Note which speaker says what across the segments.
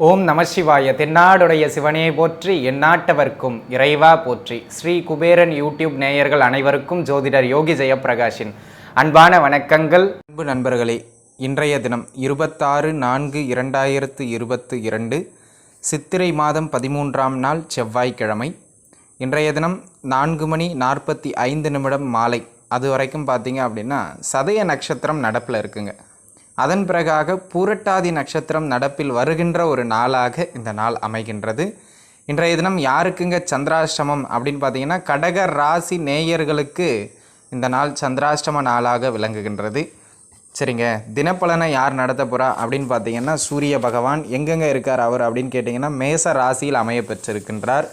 Speaker 1: ஓம் நம சிவாய. தென்னாடுடைய சிவனே போற்றி, எந்நாட்டவர்க்கும் இறைவா போற்றி. ஸ்ரீ குபேரன் யூடியூப் நேயர்கள் அனைவருக்கும் ஜோதிடர் யோகி ஜெயப்பிரகாஷின் அன்பான வணக்கங்கள். அன்பு நண்பர்களே, இன்றைய தினம் 26/4/2022 சித்திரை மாதம் 13ஆம் நாள் செவ்வாய்க்கிழமை. இன்றைய தினம் 4:45 மாலை. அது வரைக்கும் பார்த்தீங்க அப்படின்னா சதய நட்சத்திரம் நடப்பில் இருக்குங்க. அதன் பிறகாக பூரட்டாதி நட்சத்திரம் நடப்பில் வருகின்ற ஒரு நாளாக இந்த நாள் அமைகின்றது. இன்றைய தினம் யாருக்குங்க சந்திராஷ்டமம் அப்படின்னு பார்த்தீங்கன்னா கடக ராசி நேயர்களுக்கு இந்த நாள் சந்திராஷ்டம நாளாக விளங்குகின்றது. சரிங்க, தினப்பலனை யார் நடத்த போகிறா அப்படின்னு பார்த்தீங்கன்னா சூரிய பகவான் எங்கெங்கே இருக்கார் அவர் அப்படின்னு கேட்டிங்கன்னா மேச ராசியில் அமைய பெற்றிருக்கின்றார்.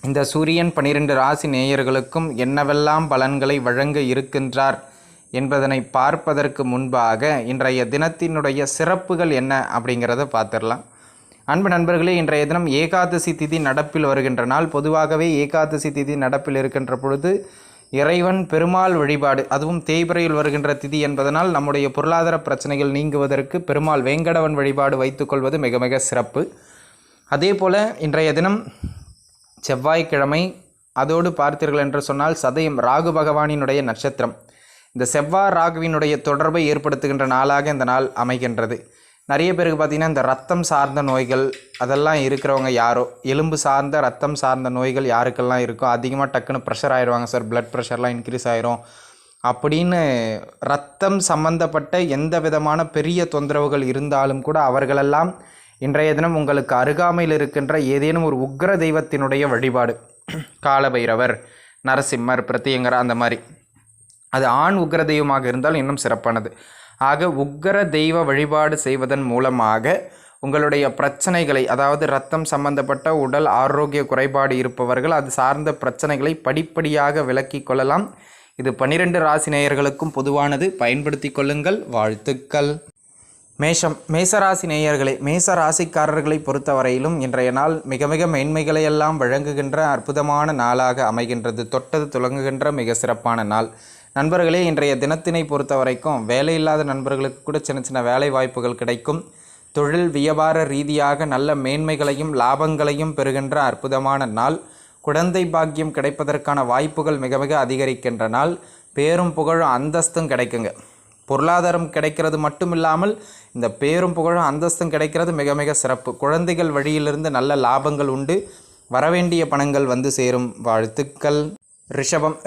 Speaker 1: இந்த சூரியன் 12 ராசி நேயர்களுக்கும் என்னவெல்லாம் பலன்களை வழங்க இருக்கின்றார் என்பதனை பார்ப்பதற்கு முன்பாக இன்றைய தினத்தினுடைய சிறப்புகள் என்ன அப்படிங்கிறத பார்த்துடலாம். அன்பு நண்பர்களே, இன்றைய தினம் ஏகாதசி திதி நடப்பில் வருகின்ற நாள். பொதுவாகவே ஏகாதசி திதி நடப்பில் இருக்கின்ற பொழுது இறைவன் பெருமாள் வழிபாடு, அதுவும் தேய்பிறையில் வருகின்ற திதி என்பதனால் நம்முடைய பொருளாதார பிரச்சனைகள் நீங்குவதற்கு பெருமாள் வேங்கடவன் வழிபாடு வைத்துக்கொள்வது மிக மிக சிறப்பு. அதே போல் இன்றைய தினம் செவ்வாய்க்கிழமை. அதோடு பார்த்தீர்கள் என்று சொன்னால் சதயம் ராகு பகவானினுடைய நட்சத்திரம். இந்த செவ்வாய் ராகுவினுடைய தொடர்பை ஏற்படுத்துகின்ற நாளாக இந்த நாள் அமைகின்றது. நிறைய பேருக்கு பார்த்திங்கன்னா இந்த ரத்தம் சார்ந்த நோய்கள் அதெல்லாம் இருக்கிறவங்க யாரோ, எலும்பு சார்ந்த ரத்தம் சார்ந்த நோய்கள் யாருக்கெல்லாம் இருக்கோ அதிகமாக டக்குன்னு ப்ரெஷர் ஆயிடுவாங்க சார், பிளட் ப்ரெஷர்லாம் இன்க்ரீஸ் ஆயிரும் அப்படின்னு ரத்தம் சம்பந்தப்பட்ட எந்த விதமான பெரிய தொந்தரவுகள் இருந்தாலும் கூட அவர்களெல்லாம் இன்றைய தினம் உங்களுக்கு அருகாமையில் இருக்கின்ற ஏதேனும் ஒரு உக்ர தெய்வத்தினுடைய வழிபாடு, காலபைரவர், நரசிம்மர், பிரத்யங்கரா, அந்த மாதிரி, அது ஆண் உக்ர தெய்வமாக இருந்தால் இன்னும் சிறப்பானது. ஆக உக்ர தெய்வ வழிபாடு செய்வதன் மூலமாக உங்களுடைய பிரச்சனைகளை, அதாவது இரத்தம் சம்பந்தப்பட்ட உடல் ஆரோக்கிய குறைபாடு இருப்பவர்கள் அது சார்ந்த பிரச்சனைகளை படிப்படியாக விலக்கி கொள்ளலாம். இது 12 ராசி நேயர்களுக்கும் பொதுவானது, பயன்படுத்தி கொள்ளுங்கள். வாழ்த்துக்கள். மேசராசி நேயர்களே, மேச ராசிக்காரர்களை பொறுத்தவரையிலும் இன்றைய நாள் மிக மிக மேன்மைகளையெல்லாம் வழங்குகின்ற அற்புதமான நாளாக அமைகின்றது. தொட்டது துலங்குகின்ற மிக சிறப்பான நாள். நண்பர்களே, இன்றைய தினத்தினை பொறுத்த வரைக்கும் வேலையில்லாத நண்பர்களுக்கு கூட சின்ன சின்ன வேலை வாய்ப்புகள் கிடைக்கும். தொழில் வியாபார ரீதியாக நல்ல மேன்மைகளையும் லாபங்களையும் பெறுகின்ற அற்புதமான நாள். குழந்தை பாக்கியம் கிடைப்பதற்கான வாய்ப்புகள் மிக மிக அதிகரிக்கின்ற நாள். பேரும் புகழும் அந்தஸ்தும் கிடைக்குங்க. பொருளாதாரம் கிடைக்கிறது மட்டும் இல்லாமல் இந்த பேரும் புகழும் அந்தஸ்தும் கிடைக்கிறது மிக மிக சிறப்பு. குழந்தைகள் வழியிலிருந்து நல்ல லாபங்கள் உண்டு. வரவேண்டிய பணங்கள் வந்து சேரும். வாழ்த்துக்கள்.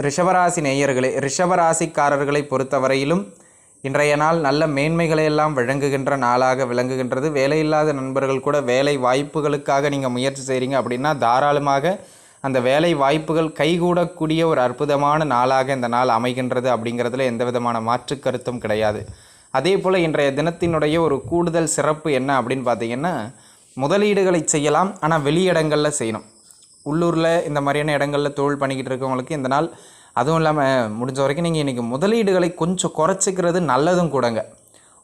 Speaker 1: ரிஷபராசி நேயர்களே, ரிஷபராசிக்காரர்களை பொறுத்தவரையிலும் இன்றைய நாள் நல்ல மேன்மைகளையெல்லாம் வழங்குகின்ற நாளாக விளங்குகின்றது. வேலையில்லாத நண்பர்கள் கூட வேலை வாய்ப்புகளுக்காக நீங்கள் முயற்சி செய்கிறீங்க அப்படின்னா தாராளமாக அந்த வேலை வாய்ப்புகள் கைகூடக்கூடிய ஒரு அற்புதமான நாளாக இந்த நாள் அமைகின்றது. அப்படிங்கிறதுல எந்த விதமான மாற்று கருத்தும் கிடையாது. அதே போல் இன்றைய தினத்தினுடைய ஒரு கூடுதல் சிறப்பு என்ன அப்படின்னு பார்த்தீங்கன்னா, முதலீடுகளை செய்யலாம், ஆனால் வெளியிடங்களில் செய்யணும். உள்ளூரில் இந்த மாதிரியான இடங்களில் தொழில் பண்ணிக்கிட்டு இருக்கவங்களுக்கு இந்த நாள், அதுவும் இல்லாமல் முடிஞ்ச வரைக்கும் நீங்கள் இன்றைக்கி முதலீடுகளை கொஞ்சம் குறைச்சிக்கிறது நல்லதும் கூடங்க.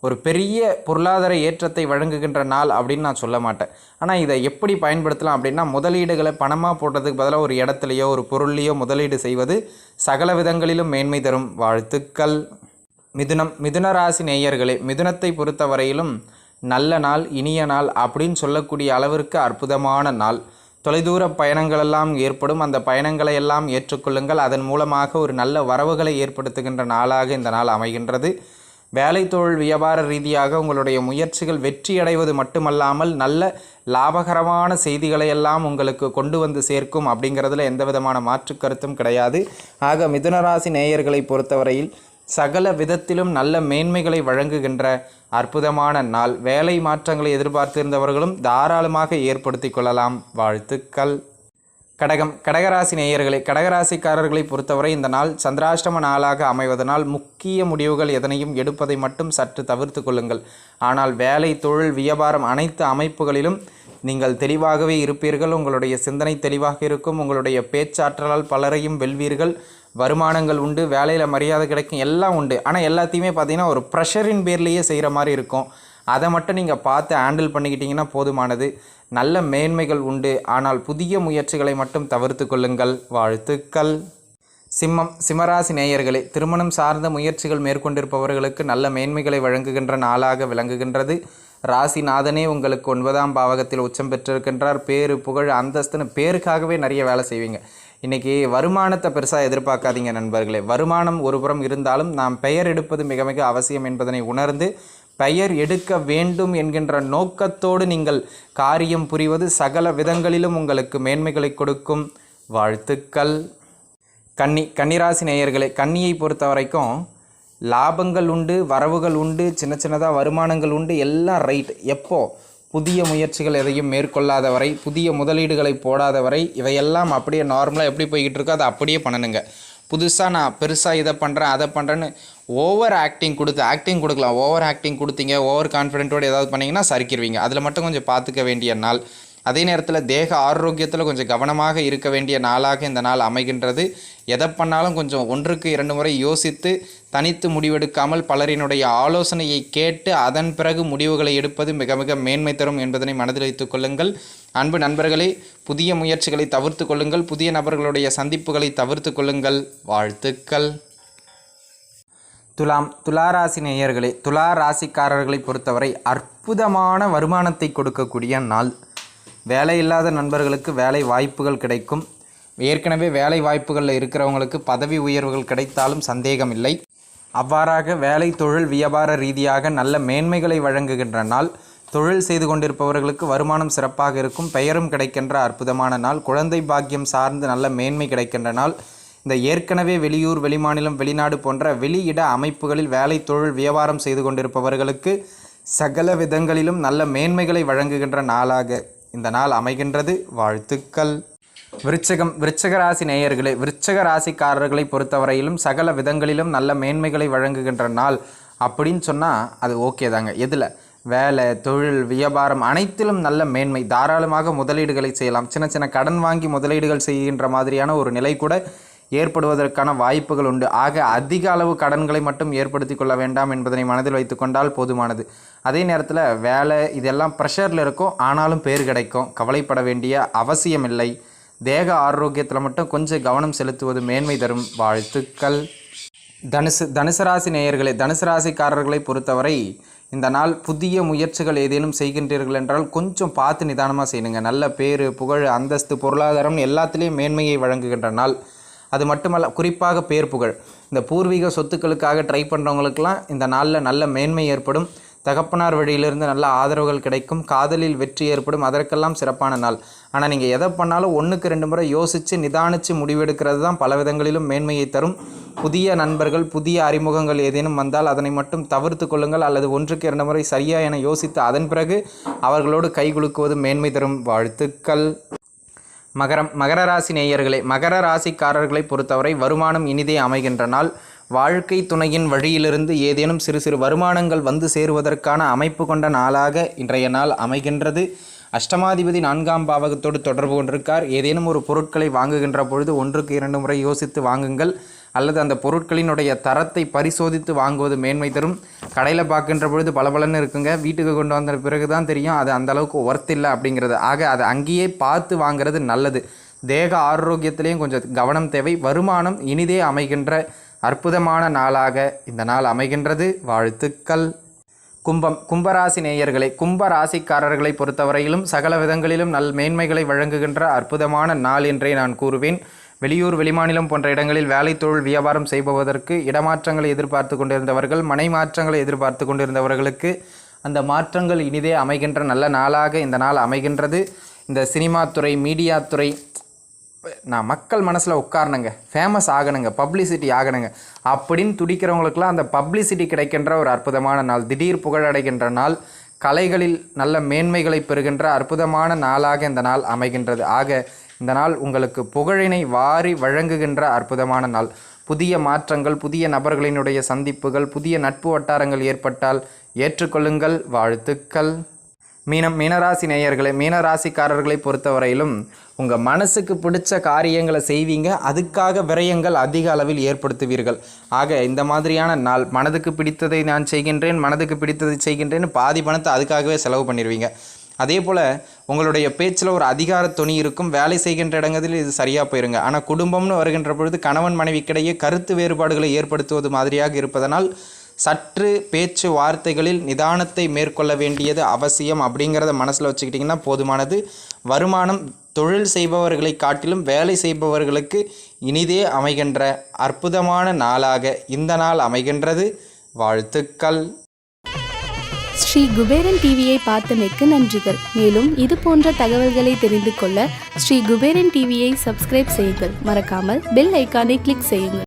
Speaker 1: ஒரு பெரிய பொருளாதார ஏற்றத்தை வழங்குகின்ற நாள் அப்படின்னு நான் சொல்ல மாட்டேன். ஆனால் இதை எப்படி பயன்படுத்தலாம் அப்படின்னா, முதலீடுகளை பணமாக போடுறதுக்கு பதிலாக ஒரு இடத்துலையோ ஒரு பொருள்லையோ முதலீடு செய்வது சகல விதங்களிலும் மேன்மை தரும். வாழ்த்துக்கள். மிதுன ராசி நேயர்களே, மிதுனத்தை பொறுத்தவரையிலும் நல்ல நாள், இனிய நாள் அப்படின்னு சொல்லக்கூடிய அளவிற்கு அற்புதமான நாள். தொலைதூர பயணங்களெல்லாம் ஏற்படும். அந்த பயணங்களை எல்லாம் ஏற்றுக்கொள்ளுங்கள். அதன் மூலமாக ஒரு நல்ல வரவுகளை ஏற்படுத்துகின்ற நாளாக இந்த நாள் அமைகின்றது. வேலை தொழில் வியாபார ரீதியாக உங்களுடைய முயற்சிகள் வெற்றியடைவது மட்டுமல்லாமல் நல்ல லாபகரமான செய்திகளை எல்லாம் உங்களுக்கு கொண்டு வந்து சேர்க்கும். அப்படிங்கிறதுல எந்த விதமான மாற்று கருத்தும் கிடையாது. ஆக மிதுனராசி நேயர்களை பொறுத்தவரையில் சகல விதத்திலும் நல்ல மேன்மைகளை வழங்குகின்ற அற்புதமான நாள். வேலை மாற்றங்களை எதிர்பார்த்திருந்தவர்களும் தாராளமாக ஏற்படுத்தி கொள்ளலாம். வாழ்த்துக்கள். கடகராசி நேயர்களே, கடகராசிக்காரர்களை பொறுத்தவரை இந்த நாள் சந்திராஷ்டம நாளாக அமைவதனால் முக்கிய முடிவுகள் எதனையும் எடுப்பதை மட்டும் சற்று தவிர்த்து கொள்ளுங்கள். ஆனால் வேலை தொழில் வியாபாரம் அனைத்து அமைப்புகளிலும் நீங்கள் தெளிவாகவே இருப்பீர்கள். உங்களுடைய சிந்தனை தெளிவாக இருக்கும். உங்களுடைய பேச்சாற்றலால் பலரையும் வெல்வீர்கள். வருமானங்கள் உண்டு, வேலையில் மரியாதை கிடைக்கும், எல்லாம் உண்டு. ஆனால் எல்லாத்தையுமே பார்த்தீங்கன்னா ஒரு ப்ரெஷரின் பேர்லேயே செய்கிற மாதிரி இருக்கும். அதை மட்டும் நீங்கள் பார்த்து ஹேண்டில் பண்ணிக்கிட்டிங்கன்னா போதுமானது. நல்ல மேன்மைகள் உண்டு. ஆனால் புதிய முயற்சிகளை மட்டும் தவிர்த்து கொள்ளுங்கள். வாழ்த்துக்கள். சிம்மராசி நேயர்களே, திருமணம் சார்ந்த முயற்சிகள் மேற்கொண்டிருப்பவர்களுக்கு நல்ல மேன்மைகளை வழங்குகின்ற நாளாக விளங்குகின்றது. ராசிநாதனே உங்களுக்கு 9ஆம் பாவகத்தில் உச்சம் பெற்றிருக்கின்றார். பேரு புகழ் அந்தஸ்துன்னு பேருக்காகவே நிறைய வேலை செய்வீங்க. இன்றைக்கி வருமானத்தை பெருசாக எதிர்பார்க்காதீங்க நண்பர்களே. வருமானம் ஒருபுறம் இருந்தாலும் நாம் பெயர் எடுப்பது மிக மிக அவசியம் என்பதனை உணர்ந்து பெயர் எடுக்க வேண்டும் என்கின்ற நோக்கத்தோடு நீங்கள் காரியம் புரிவது சகல விதங்களிலும் உங்களுக்கு மேன்மைகளை கொடுக்கும். வாழ்த்துக்கள். கன்னிராசி நேயர்களே, கன்னியை பொறுத்த வரைக்கும் லாபங்கள் உண்டு, வரவுகள் உண்டு, சின்ன சின்னதாக வருமானங்கள் உண்டு, எல்லாம் ரைட். எப்போ புதிய முயற்சிகள் எதையும் மேற்கொள்ளாத வரை, புதிய முதலீடுகளை போடாத வரை இவையெல்லாம் அப்படியே நார்மலாக எப்படி போய்கிட்டு இருக்கோ அதை அப்படியே பண்ணணுங்க. புதுசாக நான் பெருசாக இதை பண்ணுறேன் அதை பண்ணுறேன்னு ஓவர் ஆக்டிங் கொடுக்கலாம். ஓவர் ஆக்டிங் கொடுத்தீங்க, ஓவர் கான்ஃபிடென்ட்டோடு ஏதாவது பண்ணிங்கன்னா சறுக்கிடுவீங்க. அதில் மட்டும் கொஞ்சம் பார்த்துக்க வேண்டிய நாள். அதே நேரத்தில் தேக ஆரோக்கியத்தில் கொஞ்சம் கவனமாக இருக்க வேண்டிய நாளாக இந்த நாள் அமைகின்றது. எதை பண்ணாலும் கொஞ்சம் 1க்கு 2 முறை யோசித்து தனித்து முடிவெடுக்காமல் பலரினுடைய ஆலோசனையை கேட்டு அதன் பிறகு முடிவுகளை எடுப்பது மிக மிக மேன்மை தரும் என்பதனை மனதில் வைத்துக் கொள்ளுங்கள். அன்பு நண்பர்களே, புதிய முயற்சிகளை தவிர்த்து கொள்ளுங்கள். புதிய நபர்களுடைய சந்திப்புகளை தவிர்த்து கொள்ளுங்கள். வாழ்த்துக்கள். துளாராசி நேயர்களே, துலா ராசிக்காரர்களை பொறுத்தவரை அற்புதமான வருமானத்தை கொடுக்கக்கூடிய நாள். வேலை இல்லாத நண்பர்களுக்கு வேலை வாய்ப்புகள் கிடைக்கும். ஏற்கனவே வேலை வாய்ப்புகளில் இருக்கிறவங்களுக்கு பதவி உயர்வுகள் கிடைத்தாலும் சந்தேகம் இல்லை. அவ்வாறாக வேலை தொழில் வியாபார ரீதியாக நல்ல மேன்மைகளை வழங்குகின்ற நாள். தொழில் செய்து கொண்டிருப்பவர்களுக்கு வருமானம் சிறப்பாக இருக்கும். பெயரும் கிடைக்கின்ற அற்புதமான நாள். குழந்தை பாக்கியம் சார்ந்து நல்ல மேன்மை கிடைக்கின்ற நாள். இந்த ஏற்கனவே வெளியூர், வெளிமாநிலம், வெளிநாடு போன்ற வெளியிட அமைப்புகளில் வேலை தொழில் வியாபாரம் செய்து கொண்டிருப்பவர்களுக்கு சகல விதங்களிலும் நல்ல மேன்மைகளை வழங்குகின்ற நாளாக இந்த நாள் அமைகின்றது. வாழ்த்துக்கள். விருச்சிக ராசி நேயர்களே, விருச்சிக ராசிக்காரர்களை பொறுத்தவரையிலும் சகல விதங்களிலும் நல்ல மேன்மைகளை வழங்குகின்ற நாள் அப்படின்னு சொன்னால் அது ஓகே தாங்க. எதில்? வேலை தொழில் வியாபாரம் அனைத்திலும் நல்ல மேன்மை. தாராளமாக முதலீடுகளை செய்யலாம். சின்ன சின்ன கடன் வாங்கி முதலீடுகள் செய்கின்ற மாதிரியான ஒரு நிலை கூட ஏற்படுவதற்கான வாய்ப்புகள் உண்டு. ஆக அதிக அளவு கடன்களை மட்டும் ஏற்படுத்தி கொள்ள வேண்டாம் என்பதனை மனதில் வைத்து கொண்டால் போதுமானது. அதே நேரத்தில் வேலை இதெல்லாம் ப்ரெஷரில் இருக்கும், ஆனாலும் பேர் கிடைக்கும். கவலைப்பட வேண்டிய அவசியமில்லை. தேக ஆரோக்கியத்தில் மட்டும் கொஞ்சம் கவனம் செலுத்துவது மேன்மை தரும். வாழ்த்துக்கள். தனுசு ராசி நேயர்களே, தனுசு ராசிக்காரர்களை பொறுத்தவரை இந்த நாள் புதிய முயற்சிகள் ஏதேனும் செய்கின்றீர்கள் என்றால் கொஞ்சம் பார்த்து நிதானமாக செய்யணுங்க. நல்ல பேர் புகழ் அந்தஸ்து பொருளாதாரம் எல்லாத்துலேயும் மேன்மையை வழங்குகின்ற நாள். அது மட்டுமல்ல, குறிப்பாக பேர் புகழ் இந்த பூர்வீக சொத்துக்களுக்காக ட்ரை பண்ணுறவங்களுக்கெல்லாம் இந்த நாளில் நல்ல மேன்மை ஏற்படும். தகப்பனார் வழியிலிருந்து நல்ல ஆதரவுகள் கிடைக்கும். காதலில் வெற்றி ஏற்படும். அதற்கெல்லாம் சிறப்பான நாள். ஆனால் நீங்கள் எதை பண்ணாலும் 1க்கு 2 முறை யோசித்து நிதானித்து முடிவெடுக்கிறது தான் பல விதங்களிலும் மேன்மையை தரும். புதிய நண்பர்கள், புதிய அறிமுகங்கள் ஏதேனும் வந்தால் அதனை மட்டும் தவிர்த்து கொள்ளுங்கள். அல்லது 1க்கு 2 முறை சரியா என யோசித்து அதன் பிறகு அவர்களோடு கைகுலுக்குவது மேன்மை தரும். வாழ்த்துக்கள். மகர ராசி நேயர்களே, மகர ராசிக்காரர்களை பொறுத்தவரை வருமானம் இனிதே அமைகின்ற நாள். வாழ்க்கை துணையின் வழியிலிருந்து ஏதேனும் சிறு சிறு வருமானங்கள் வந்து சேருவதற்கான அமைப்பு கொண்ட நாளாக இன்றைய நாள் அமைகின்றது. அஷ்டமாதிபதி 4ஆம் பாவகத்தோடு தொடர்பு கொண்டிருக்கார். ஏதேனும் ஒரு பொருட்களை வாங்குகின்ற பொழுது 1க்கு 2 முறை யோசித்து வாங்குங்கள். அல்லது அந்த பொருட்களினுடைய தரத்தை பரிசோதித்து வாங்குவது மேன்மை தரும். கடையில் பார்க்கின்ற பொழுது பலபலன்னு இருக்குங்க, வீட்டுக்கு கொண்டு வந்த பிறகு தான் தெரியும் அது அந்தளவுக்கு ஒர்த் இல்லை அப்படிங்கிறது. ஆக அதை அங்கேயே பார்த்து வாங்கிறது நல்லது. தேக ஆரோக்கியத்திலையும் கொஞ்சம் கவனம் தேவை. வருமானம் இனிதே அமைகின்ற அற்புதமான நாளாக இந்த நாள் அமைகின்றது. வாழ்த்துக்கள். கும்பராசி நேயர்களே, கும்பராசிக்காரர்களை பொறுத்தவரையிலும் சகல விதங்களிலும் நல் மேன்மைகளை வழங்குகின்ற அற்புதமான நாள் என்றே நான் கூறுவேன். வெளியூர் வெளிமாநிலம் போன்ற இடங்களில் வேலை தொழில் வியாபாரம் செய்பவதற்கு இடமாற்றங்களை எதிர்பார்த்து கொண்டிருந்தவர்கள், மனை மாற்றங்களை எதிர்பார்த்து கொண்டிருந்தவர்களுக்கு அந்த மாற்றங்கள் இனிதே அமைகின்ற நல்ல நாளாக இந்த நாள் அமைகின்றது. இந்த சினிமா துறை, மீடியா துறை, நான் மக்கள் மனசில் உட்காரணுங்க, ஃபேமஸ் ஆகணுங்க, பப்ளிசிட்டி ஆகணுங்க அப்படின்னு துடிக்கிறவங்களுக்கெல்லாம் அந்த பப்ளிசிட்டி கிடைக்கின்ற ஒரு அற்புதமான நாள். திடீர் புகழடைகின்ற நாள். கலைகளில் நல்ல மேன்மைகளை பெறுகின்ற அற்புதமான நாளாக இந்த நாள் அமைகின்றது. ஆக இந்த நாள் உங்களுக்கு புகழினை வாரி வழங்குகின்ற அற்புதமான நாள். புதிய மாற்றங்கள், புதிய நபர்களினுடைய சந்திப்புகள், புதிய நட்பு வட்டாரங்கள் ஏற்பட்டால் ஏற்றுக்கொள்ளுங்கள். வாழ்த்துக்கள். மீனராசி நேயர்களே, மீனராசிக்காரர்களை பொறுத்தவரையிலும் உங்கள் மனசுக்கு பிடிச்ச காரியங்களை செய்வீங்க. அதுக்காக விரயங்கள் அதிக அளவில் ஏற்படுத்துவீர்கள். ஆக இந்த மாதிரியான நாள் மனதுக்கு பிடித்ததை நான் செய்கின்றேன், மனதுக்கு பிடித்ததை செய்கின்றேன்னு பாதி பணத்தை அதுக்காகவே செலவு பண்ணிடுவீங்க. அதே போல் உங்களுடைய பேச்சில் ஒரு அதிகார துணி இருக்கும். வேலை செய்கின்ற இடங்களில் இது சரியாக போயிருங்க. ஆனால் குடும்பம்னு வருகின்ற பொழுது கணவன் மனைவிக்கிடையே கருத்து வேறுபாடுகளை ஏற்படுத்துவது மாதிரியாக இருப்பதனால் சற்று பேச்சு வார்த்தைகளில் நிதானத்தை மேற்கொள்ள வேண்டியது அவசியம். அப்படிங்கிறத மனசில் வச்சுக்கிட்டிங்கன்னா போதுமானது. வருமானம் தொழில் செய்பவர்களை காட்டிலும் வேலை செய்பவர்களுக்கு இனிதே அமைகின்ற அற்புதமான நாளாக இந்த நாள் அமைகின்றது. வாழ்த்துக்கள்.
Speaker 2: ஸ்ரீ குபேரன் டிவியை பார்த்தமைக்கு நன்றிகள். மேலும் இது போன்ற தகவல்களை தெரிந்து கொள்ள ஸ்ரீ குபேரன் டிவியை சப்ஸ்கிரைப் செய்யுங்கள். மறக்காமல் பெல் ஐக்கானை கிளிக் செய்யுங்கள்.